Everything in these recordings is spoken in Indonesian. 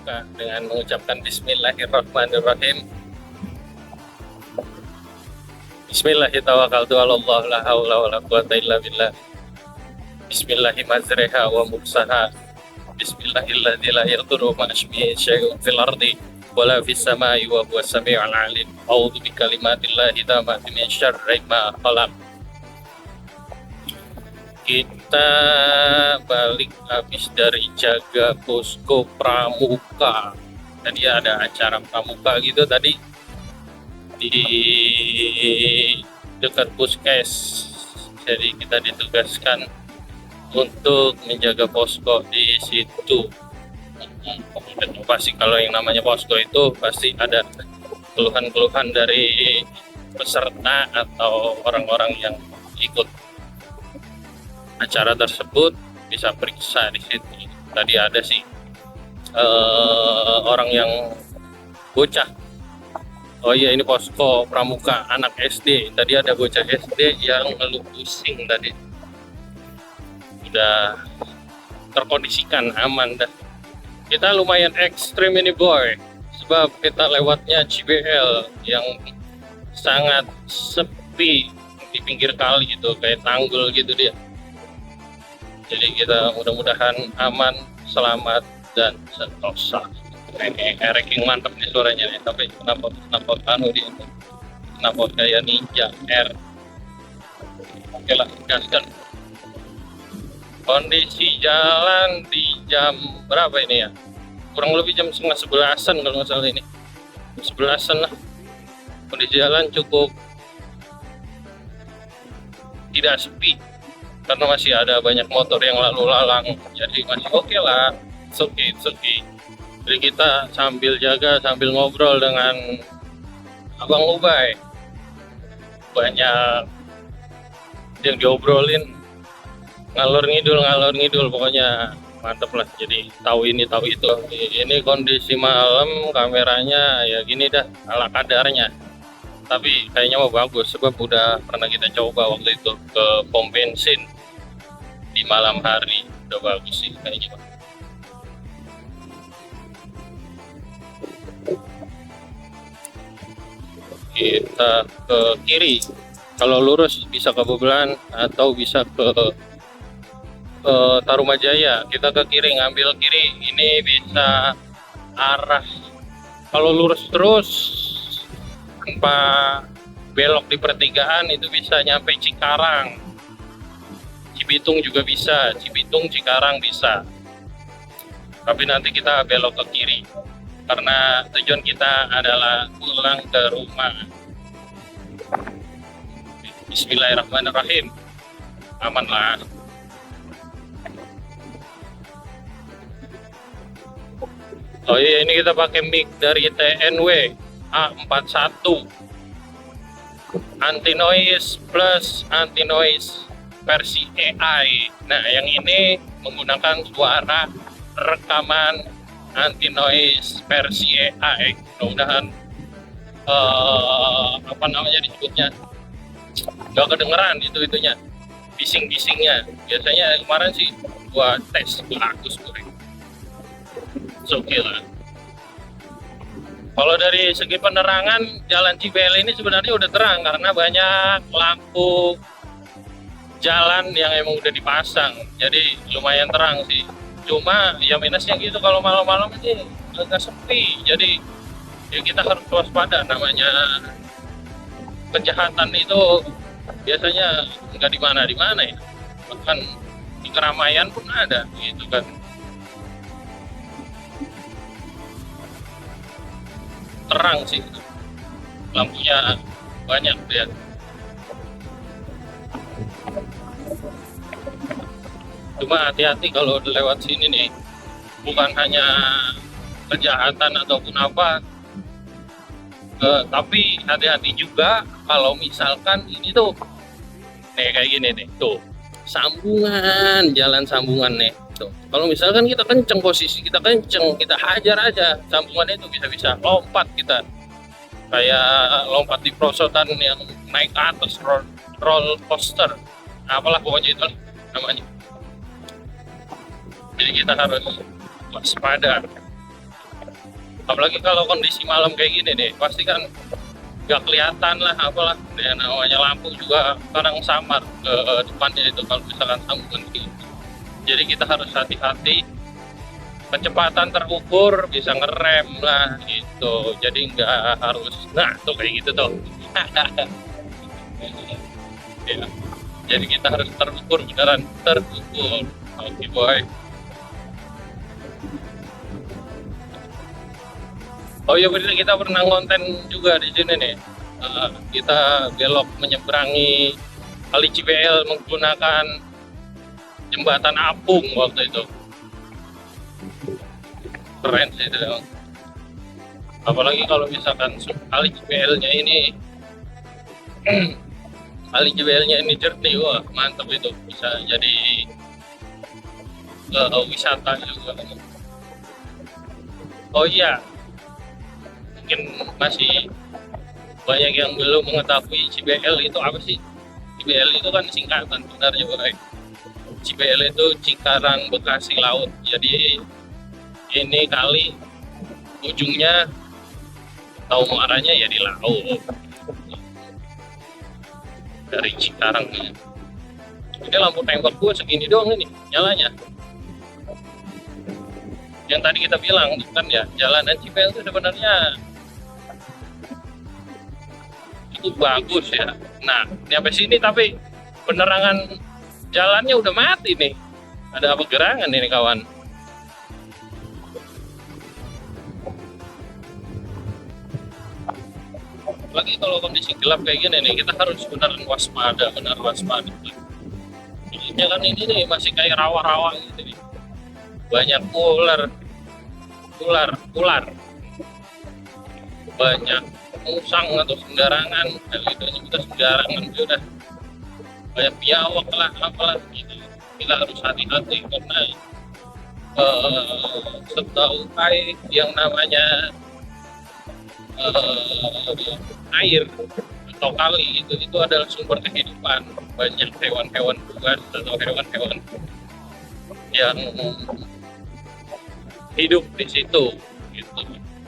Pramuka dengan mengucapkan Bismillahirrahmanirrahim. Bismillahirrahmanirrahim. La haula wala quwata illa billah. Bismillahirrahmanirrahim wa mursaha. Bismillahilladzi la yadurru ma'a ismihi syai'un fil ardi wala fis samai wa huwas samiul alim. A'udzu bikalimatillahi tammati min syarri ma khalaq. Kita balik habis dari jaga posko Pramuka. Tadi ada acara Pramuka gitu tadi di dekat puskes. Jadi kita ditugaskan untuk menjaga posko di situ. Dan pasti kalau yang namanya posko itu pasti ada keluhan-keluhan dari peserta atau orang-orang yang ikut acara tersebut, bisa periksa di situ. Tadi ada sih orang yang bocah. Oh iya, ini posko Pramuka anak SD. Tadi ada bocah SD yang ngeluh pusing tadi. Udah terkondisikan aman dah. Kita lumayan ekstrim ini boy, sebab kita lewatnya JBL yang sangat sepi di pinggir kali gitu, kayak tanggul gitu dia. Jadi kita mudah-mudahan aman, selamat, dan sentosa. Ini ranking mantap nih suaranya nih, tapi kenapa anu dia, kenapa kayak ninja R. Oke lah, gaskan. Kondisi jalan di jam berapa ini ya? Kurang lebih jam 10:30 kalau nggak salah ini. 11 lah. Kondisi jalan cukup tidak sepi, karena masih ada banyak motor yang lalu lalang, jadi masih oke lah, it's okay. Jadi kita sambil jaga, sambil ngobrol dengan Abang Ubay, banyak yang diobrolin, ngalor ngidul, pokoknya mantep lah. Jadi tahu ini tahu itu. Ini kondisi malam, kameranya ya gini dah, ala kadarnya. Tapi kayaknya mau bagus, sebab udah pernah kita coba waktu itu ke pom bensin di malam hari, udah bagus sih kayaknya. Kita ke kiri, kalau lurus bisa ke Bobelan atau bisa ke Tarumajaya. Kita ke kiri, ngambil kiri, ini bisa arah, kalau lurus terus tanpa belok di pertigaan itu bisa nyampe Cikarang. Cibitung juga bisa, Cibitung, Cikarang bisa. Tapi nanti kita belok ke kiri, karena tujuan kita adalah pulang ke rumah. Bismillahirrahmanirrahim. Aman lah. Oh iya, ini kita pakai mic dari TNW A41. Anti noise plus anti noise versi AI. Nah, yang ini menggunakan suara rekaman anti noise versi AI. Mudah-mudahan apa namanya disebutnya, nggak kedengeran itunya bising-bisingnya. Biasanya kemarin sih gua tes bagus gue. Oke lah. Kalau dari segi penerangan, jalan Cibel ini sebenarnya udah terang karena banyak lampu jalan yang emang udah dipasang, jadi lumayan terang sih. Cuma ya minusnya gitu, kalau malam-malam ini agak sepi, jadi ya kita harus waspada. Namanya kejahatan itu biasanya nggak di mana ya, bahkan di keramaian pun ada gitu kan. Terang sih, lampunya banyak lihat. Cuma hati-hati kalau lewat sini nih, bukan hanya kejahatan ataupun apa, tapi hati-hati juga kalau misalkan ini tuh nih kayak gini nih, tuh sambungan, jalan sambungan nih tuh. Kalau misalkan kita kenceng, posisi kita kenceng, kita hajar aja sambungan itu, bisa lompat kita, kayak lompat di perosotan yang naik ke atas, roll coaster, apalah pokoknya itu namanya. Jadi kita harus waspada. Apalagi kalau kondisi malam kayak gini nih, pasti kan nggak kelihatan lah apalah. Dan namanya lampu juga kadang samar ke depannya itu kalau misalkan sambungan gitu. Jadi kita harus hati-hati, kecepatan terukur, bisa ngerem lah gitu. Jadi nggak harus, nah tuh kayak gitu tuh. Ya. Jadi kita harus terukur, beneran terukur. Oke boy. Oh iya, berarti kita pernah konten juga di sini nih. Kita belok menyeberangi Kali Cibel menggunakan jembatan apung waktu itu. Keren sih itu. Apalagi kalau misalkan Kali Cibelnya ini Kali Cibelnya ini jernih, wah mantap itu. Bisa jadi wisata juga. Oh iya, mungkin masih banyak yang belum mengetahui CBL itu apa sih. CBL itu kan singkatan sebenarnya, baik. CBL itu Cikarang Bekasi Laut. Jadi ini kali ujungnya tahu muaranya ya di laut dari Cikarang. Ini lampu tembak gua segini doang ini nyalanya. Yang tadi kita bilang kan ya, jalanan Cibel itu sebenarnya itu bagus ya. Nah, nyampe sini tapi penerangan jalannya udah mati nih. Ada apa gerangan ini kawan? Lagi kalau kondisi gelap kayak gini nih, kita harus benar waspada, benar waspada. Ini kan ini nih masih kayak rawa-rawa gitu nih. Banyak ular, banyak musang atau sembarangan, dan itu juga sembarangan udah banyak biawak lah, apalah gitu. Kita harus hati-hati karena setahu saya yang namanya air atau kali itu adalah sumber kehidupan banyak hewan-hewan buas atau hewan-hewan yang hidup di situ gitu.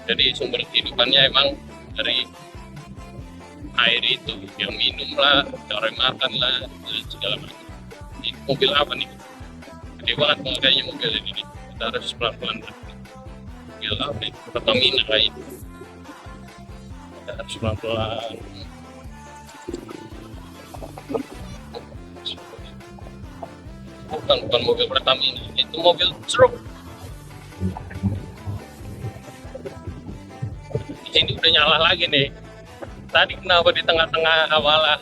Jadi sumber kehidupannya emang dari air itu, yang minum lah, cara makan lah, dan segala macam. Ini mobil apa nih? Gede banget kayaknya mobil ini nih. Kita harus pelan-pelan. Mobil apa nih? Pertamina lain. Kita harus pelan-pelan. Bukan mobil Pertamina, itu mobil truk. Di sini udah nyala lagi nih. Tadi kenapa di tengah-tengah malah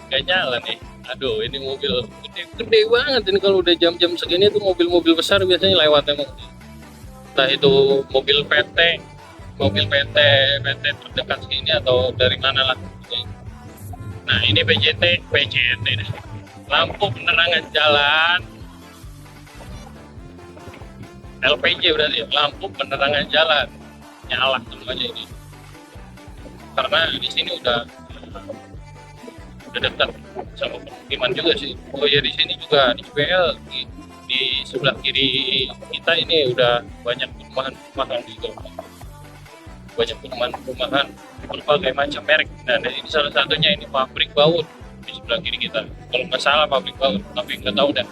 gak nyala nih? Aduh, ini mobil gede banget ini. Kalau udah jam-jam segini tuh mobil-mobil besar biasanya lewat emang. Entah itu mobil PT terdekat sini atau dari mana lah. Nah, ini PJT deh. Lampu penerangan jalan, LPJ berarti, lampu penerangan jalan nyala semuanya ini. Karena di sini udah dekat sama pemukiman juga sih. Oh ya, di sini juga di CBL di sebelah kiri kita ini udah banyak perumahan juga. Banyak perumahan berbagai macam merek. Dan ini salah satunya ini pabrik baut di sebelah kiri kita. Kalau nggak salah pabrik baut, tapi nggak tahu dah.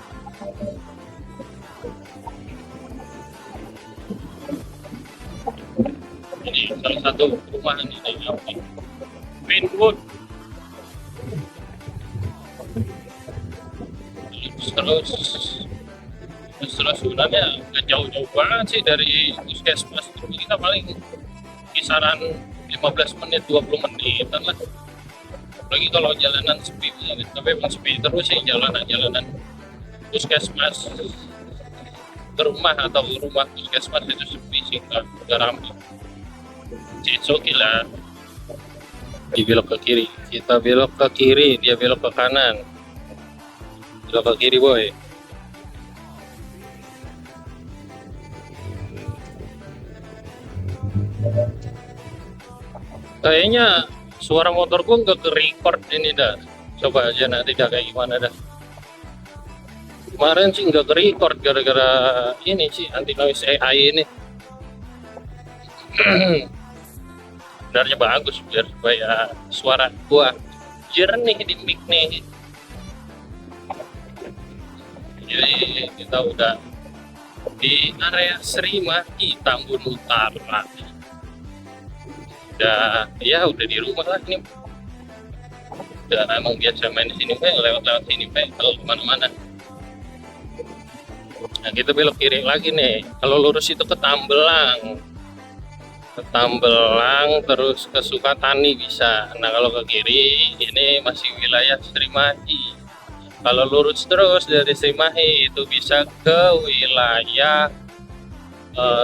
Ini salah satu perumahan ini apa? Greenwood. Terus sebenarnya nggak jauh-jauh banget sih dari puskesmas. Kita paling kisaran 15 menit 20 menitan lah. Lagi kalau jalanan sepi banget, tapi emang sepi terus sih jalanan puskesmas ke rumah atau rumah puskesmas itu sepi sih, nggak ramai. Cicok gila. Dia belok ke kiri, kita belok ke kiri, dia belok ke kanan. Belok ke kiri boy. Kayaknya suara motor gua nggak ke record ini dah. Coba aja nanti dah kayak gimana dah. Kemarin sih nggak ke record gara-gara ini sih anti noise AI ini. Sebenarnya bagus biar supaya suara gua jernih di mic nih. Jadi kita udah di area Srimahi Tambun Utara. Udah di rumah lah ini. Udah emang biasa main di sini, lewat-lewat sini, kalau kemana-mana. Nah kita belok kiri lagi nih. Kalau lurus itu ke Tambelang, terus ke Sukatani bisa. Nah kalau ke kiri ini masih wilayah Srimahi. Kalau lurus terus dari Srimahi itu bisa ke wilayah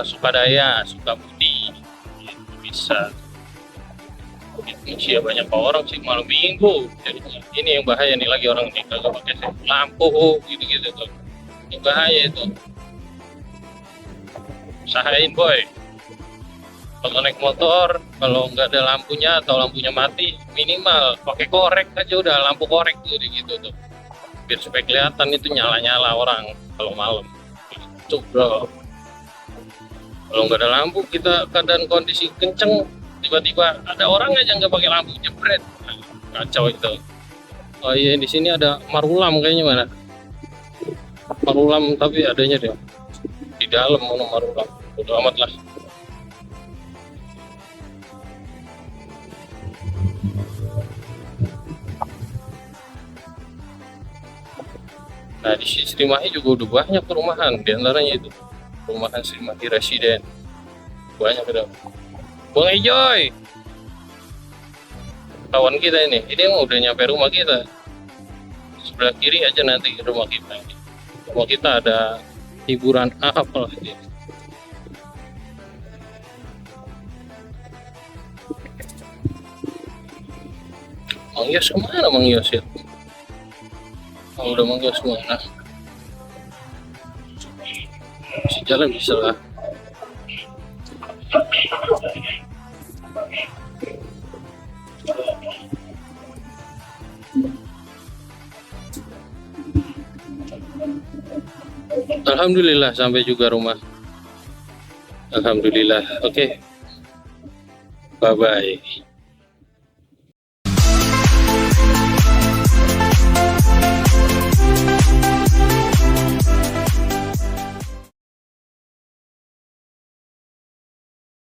Sukadaya, Sukabumi, itu bisa. Itu banyak orang sih malam minggu. Jadi ini yang bahaya nih, lagi orang nih kagak pakai lampu gitu-gitu tuh. Ini bahaya itu. Usahain boy. Kalau naik motor, kalau nggak ada lampunya atau lampunya mati, minimal pakai korek aja udah, lampu korek gitu tuh. Biar supaya kelihatan itu nyala-nyala orang kalau malam. Itu bro. Kalau nggak ada lampu, kita keadaan kondisi kenceng, tiba-tiba ada orang aja nggak pakai lampu, jebret. Nah, kacau itu. Oh iya, di sini ada marulam kayaknya, mana? Marulam tapi adanya deh di dalam, mana marulam. Udah amat lah. Nah di Srimahi juga udah banyak perumahan, diantaranya itu perumahan Srimahi Residen, banyak udah. Bang Ejoy, kawan kita ini udah nyampe rumah kita. Sebelah kiri aja nanti rumah kita. Rumah kita ada hiburan apa lagi? Mang Yos kemana Mang Yos ya? Oh, udah Mang Yos kemana? Si jalan bisa lah. Alhamdulillah sampai juga rumah. Alhamdulillah. Oke. Bye bye.